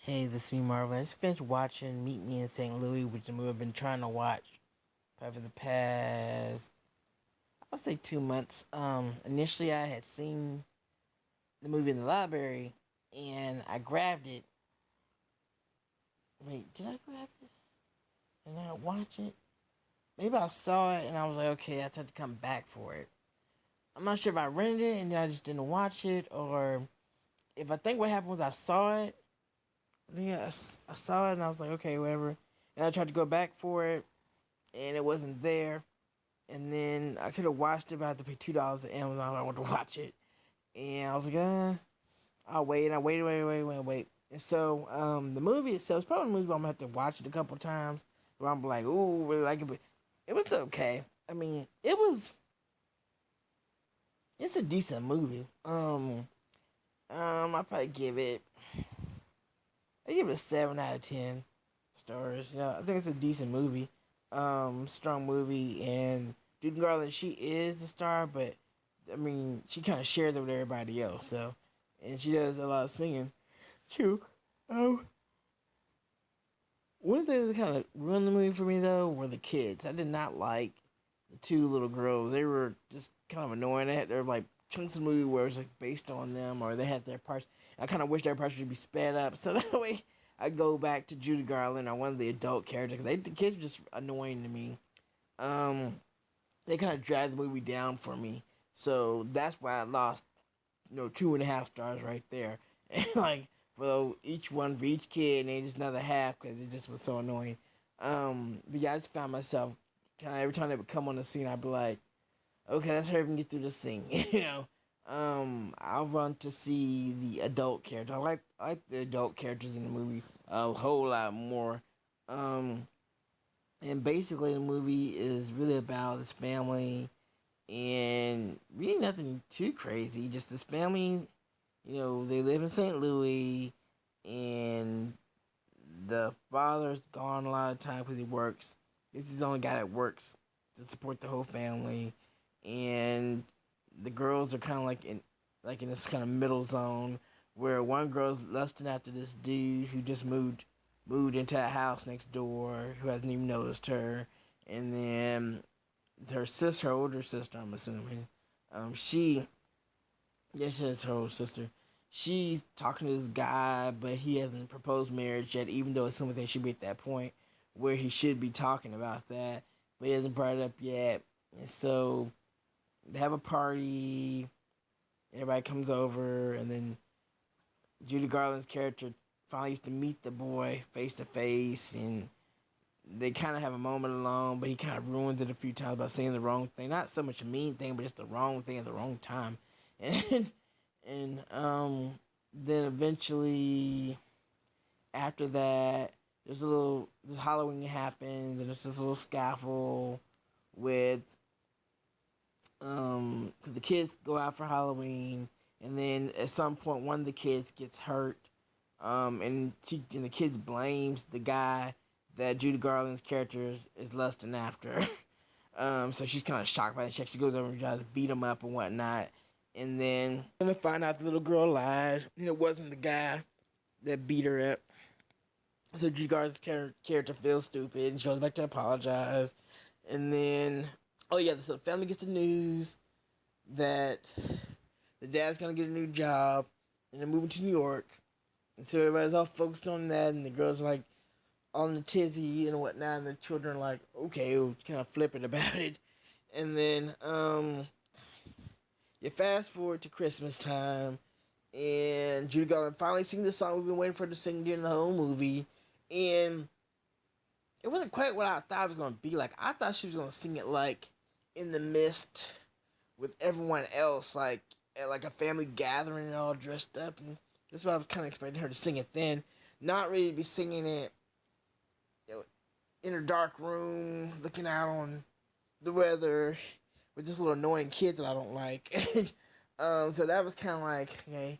Hey, this is me, Marvin. I just finished watching Meet Me in St. Louis, which is a movie I've been trying to watch probably for the past, I would say 2 months. Initially I had seen the movie in the library, and I grabbed it. Wait, did I grab it? And I watch it? Maybe I saw it and I was like, okay, I had to come back for it. I'm not sure if I rented it and then I just didn't watch it, or if I think what happened was I saw it. Yeah, I saw it and I was like, okay, whatever. And I tried to go back for it, and it wasn't there. And then I could have watched it, but I had to pay $2 to Amazon if I wanted to watch it. And I was like, I'll wait. And I wait. And so the movie itself is probably a movie I'm gonna have to watch it a couple times. Where I'm like, ooh, really like it, but it was okay. I mean, it's a decent movie. I probably give it a 7 out of 10 stars. I think it's a decent movie. Strong movie, and Judy Garland, she is the star, but I mean, she kind of shares it with everybody else. So, and she does a lot of singing too. Um, One of the things that kind of ruined the movie for me though were the kids. I did not like the two little girls. They were just kind of annoying. They were like chunks of the movie where it was like based on them, or they had their parts. I kind of wish their parts would be sped up so that way I go back to Judy Garland or one of the adult characters. The kids were just annoying to me. Um, they kind of dragged the movie down for me. So that's why I lost, 2.5 stars right there. And like for each one for each kid, and they just another half because it just was so annoying. But yeah, I just found myself kind of every time they would come on the scene, I'd be like, okay, let's hurry up and get through this thing. I'll run to see the adult character. I like the adult characters in the movie a whole lot more. Um, and basically, the movie is really about this family, and really nothing too crazy. Just this family, they live in St. Louis, and the father's gone a lot of time because he works. This is the only guy that works to support the whole family, and the girls are kind of like in this kind of middle zone where one girl's lusting after this dude who just moved into a house next door who hasn't even noticed her, and then her older sister, I'm assuming, she, yeah, she's her older sister. She's talking to this guy, but he hasn't proposed marriage yet, even though it's something they should be at that point where he should be talking about that, but he hasn't brought it up yet. And so they have a party, everybody comes over, and then Judy Garland's character finally used to meet the boy face to face, and they kind of have a moment alone, but he kind of ruins it a few times by saying the wrong thing. Not so much a mean thing, but just the wrong thing at the wrong time. And and then eventually after that, this Halloween happens, and there's this little scaffold with because the kids go out for Halloween, and then at some point one of the kids gets hurt, and the kids blames the guy that Judy Garland's character is lusting after. So she's kind of shocked by that. She actually goes over and tries to beat him up and whatnot, and then to find out the little girl lied, and it wasn't the guy that beat her up. So Judy Garland's character feels stupid, and she goes back to apologize, and then oh yeah, so the family gets the news that the dad's gonna get a new job and they're moving to New York. And so everybody's all focused on that, and the girls are like on the tizzy and whatnot, and the children are like, okay, kind of flippant about it. And then you fast forward to Christmas time, and Judy Garland finally sings the song we've been waiting for her to sing during the whole movie. And it wasn't quite what I thought it was gonna be like. I thought she was gonna sing it like in the mist with everyone else, like at like a family gathering and all dressed up, and that's why I was kind of expecting her to sing it then, not really to be singing it, in her dark room, looking out on the weather with this little annoying kid that I don't like. So that was kind of like okay.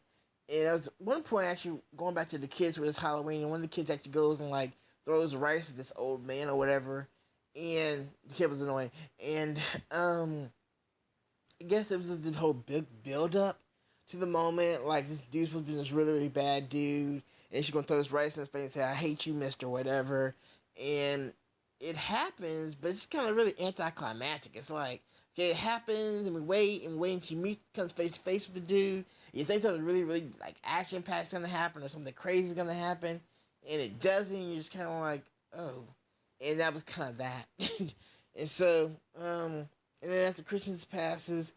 And I was one point actually going back to the kids with this Halloween, and one of the kids actually goes and like throws rice at this old man or whatever, and the kid was annoying, and I guess it was just the whole big build up to the moment. Like this dude's supposed to be this really, really bad dude, and she's gonna throw this rice in his face and say, "I hate you, Mister," whatever. And it happens, but it's kind of really anticlimactic. It's like, okay, it happens, and we wait and wait, and she comes face to face with the dude. You think something really, really like action packed gonna happen or something crazy is gonna happen, and it doesn't. And you're just kind of like, oh, and that was kind of that. And so, and then after Christmas passes,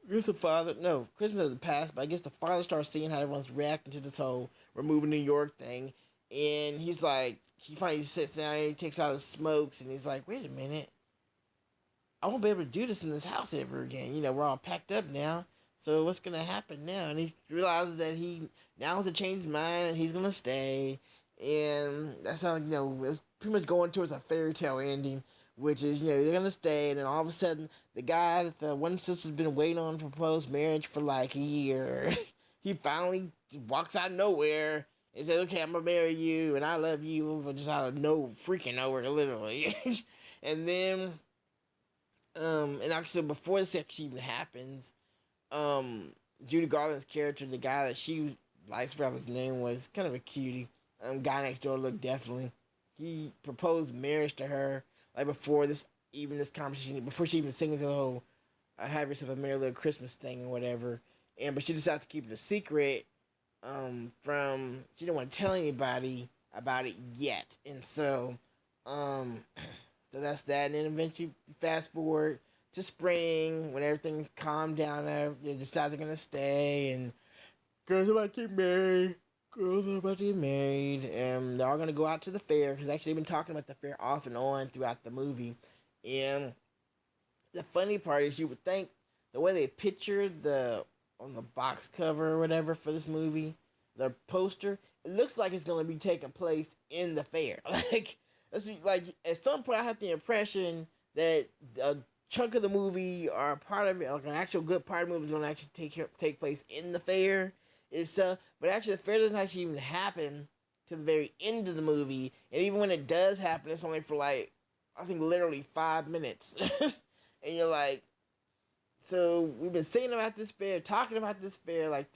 I guess the father, no, Christmas doesn't pass, but I guess the father starts seeing how everyone's reacting to this whole "we're moving New York" thing, and he's like, he finally sits down and he takes out his smokes, and he's like, wait a minute, I won't be able to do this in this house ever again. You know, we're all packed up now. So what's gonna happen now? And he realizes that he now has to change his mind and he's gonna stay. And that's how, it's pretty much going towards a fairy tale ending, which is, they're gonna stay, and then all of a sudden the guy that the one sister's been waiting on to propose marriage for like a year, he finally walks out of nowhere and says, "Okay, I'm gonna marry you and I love you," just out of no freaking nowhere, literally. And then and actually, before this actually even happens, Judy Garland's character, the guy that she likes, forgot his name was, kind of a cutie. Guy next door looked definitely. He proposed marriage to her like before this conversation, before she even sings the whole "Have Yourself a Merry Little Christmas" thing and whatever. But she decided to keep it a secret. She didn't want to tell anybody about it yet, and um, so that's that. And then eventually, fast forward to spring when everything's calmed down. They decide they're gonna stay, and girls are about to get married. Girls are about to get married, and they're all gonna go out to the fair because actually they've been talking about the fair off and on throughout the movie. And the funny part is, you would think the way they pictured the on the box cover or whatever for this movie, the poster, it looks like it's gonna be taking place in the fair. Like at some point, I had the impression that a chunk of the movie or a part of it, like an actual good part of the movie, is gonna actually take place in the fair itself. But actually, the fair doesn't actually even happen to the very end of the movie, and even when it does happen, it's only for like, I think, literally 5 minutes. And you're like, so we've been singing about this fair, talking about this fair, like,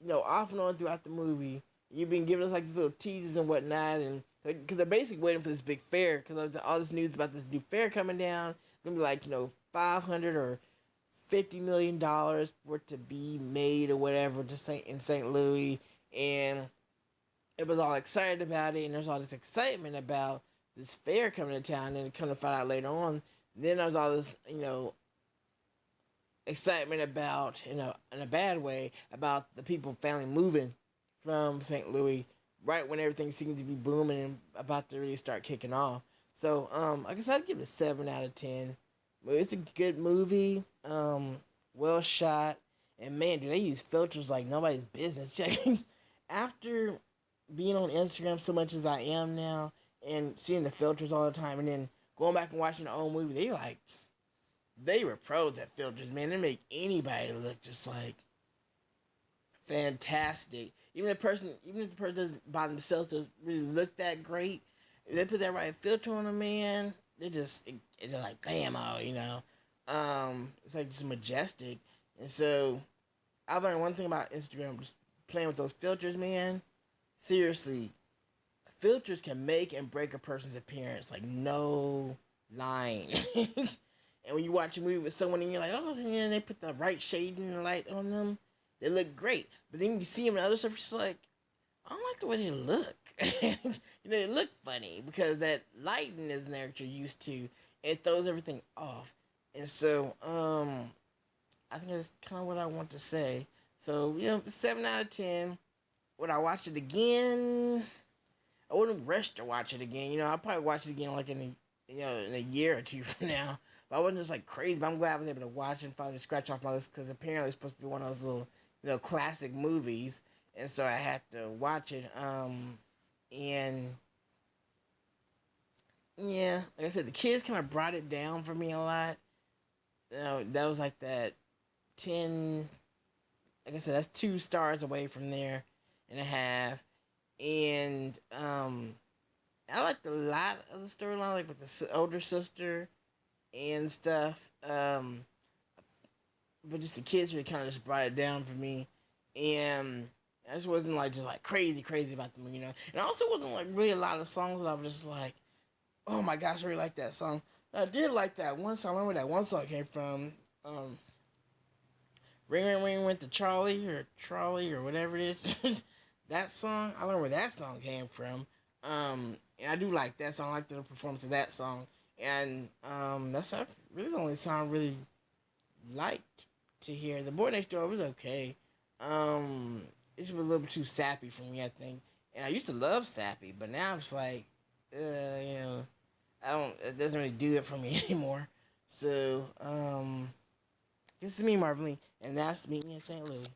off and on throughout the movie. You've been giving us like these little teasers and whatnot, and because they're basically waiting for this big fair, because all this news about this new fair coming down, it's gonna be like, $500 or $50 million for it to be made or whatever in St. Louis, and it was all excited about it, and there's all this excitement about this fair coming to town, and come to find out later on, then there's all this, excitement about, in a bad way, about the people finally moving from St. Louis right when everything seems to be booming and about to really start kicking off. So, I guess I'd give it a 7 out of 10. But it's a good movie, well shot, and man, do they use filters like nobody's business. After being on Instagram so much as I am now, and seeing the filters all the time, and then going back and watching the old movie, they were pros at filters, man. They make anybody look just like fantastic. Even if the person doesn't by themselves doesn't really look that great, if they put that right filter on them, man, it's just like bam, it's like just majestic. And so I learned one thing about Instagram, just playing with those filters, man. Seriously, filters can make and break a person's appearance, like no lying. And when you watch a movie with someone and you're like, oh, yeah, they put the right shading and light on them, they look great. But then you see them in other stuff, you're just like, I don't like the way they look. They look funny because that lighting isn't there that you're used to, and it throws everything off. And so, I think that's kind of what I want to say. So, 7 out of 10. Would I watch it again? I wouldn't rush to watch it again. I'll probably watch it again like in a year or two from now. But I wasn't just like crazy. But I'm glad I was able to watch it and finally scratch off my list, because apparently it's supposed to be one of those little, classic movies. And so I had to watch it. And yeah, like I said, the kids kind of brought it down for me a lot. That was like that 10, like I said, that's 2 stars away from there and a half. And I liked a lot of the storyline, like with the older sister and stuff. But just the kids really kind of just brought it down for me. And I just wasn't like just like crazy about the movie, you know. And I also wasn't like really a lot of songs that I was just like, oh my gosh, I really like that song. I did like that one song. I remember that one song came from. Ring went to Charlie or whatever it is. That song, I don't know where that song came from. And I do like that song. I like the performance of that song. And that's really the only song I really liked to hear. The Boy Next Door was okay. Um, it was a little bit too sappy for me, I think. And I used to love sappy, but now I'm just like, you know, I don't. It doesn't really do it for me anymore. So, this is me, Marvin, and that's Meet Me in St. Louis.